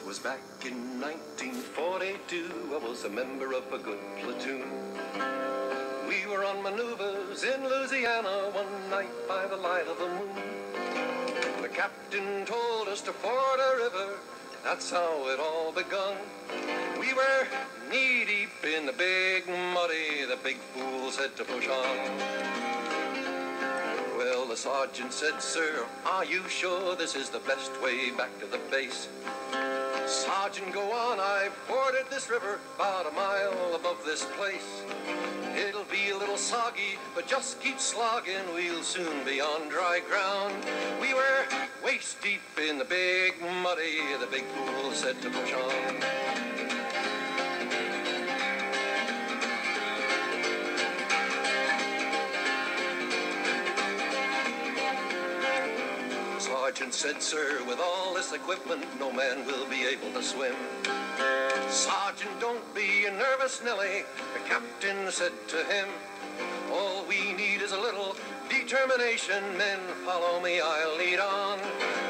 Was back in 1942, I was a member of a good platoon. We were on maneuvers in Louisiana one night by the light of the moon. The captain told us to ford a river, that's how it all begun. We were knee-deep in the big muddy, the big fool said to push on. Well, the sergeant said, "Sir, are you sure this is the best way back to the base?" "Sergeant, go on, I've forded this river about a mile above this place. It'll be a little soggy, but just keep slogging, we'll soon be on dry ground." We were waist deep in the big muddy, the big fool said to push on. Sergeant said, "Sir, with all this equipment, no man will be able to swim." "Sergeant, don't be a nervous Nellie," the captain said to him. "All we need is a little determination. Men, follow me, I'll lead on."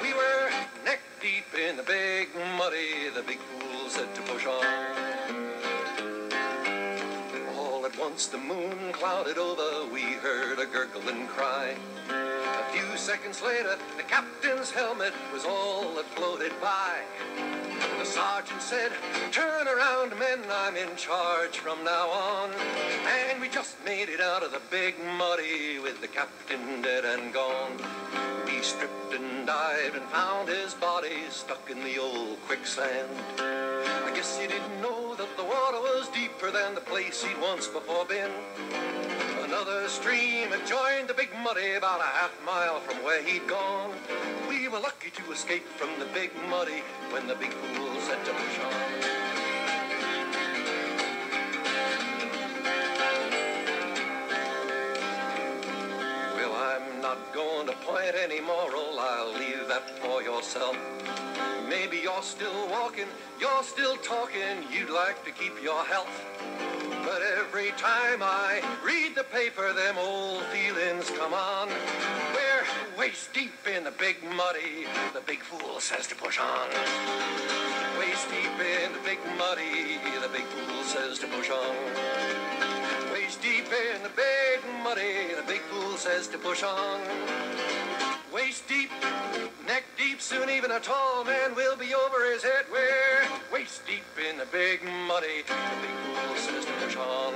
We were neck deep in the big muddy, the big fool said to push on. All at once the moon clouded over, we heard a gurgling cry. A few seconds later, the captain's helmet was all that floated by. The sergeant said, "Turn around, men, I'm in charge from now on." And we just made it out of the big muddy with the captain dead and gone. We stripped and dived and found his body stuck in the old quicksand. I guess he didn't know that the water was deeper than the place he'd once before been. Another stream had joined the big muddy about a half mile from where he'd gone. We were lucky to escape from the big muddy when the big fool said to push on. Well, I'm not going to point any moral, I'll leave that for yourself. Maybe you're still walking, you're still talking, you'd like to keep your health. But every time I read the paper, them old feelings come on. We're waist deep in the big muddy, the big fool says to push on. Waist deep in the big muddy, the big fool says to push on. Waist deep in the big muddy, the big fool says to push on. Waist deep, neck deep, soon even a tall man will be over his head. We're waist deep in the big muddy, the big fool says to push on.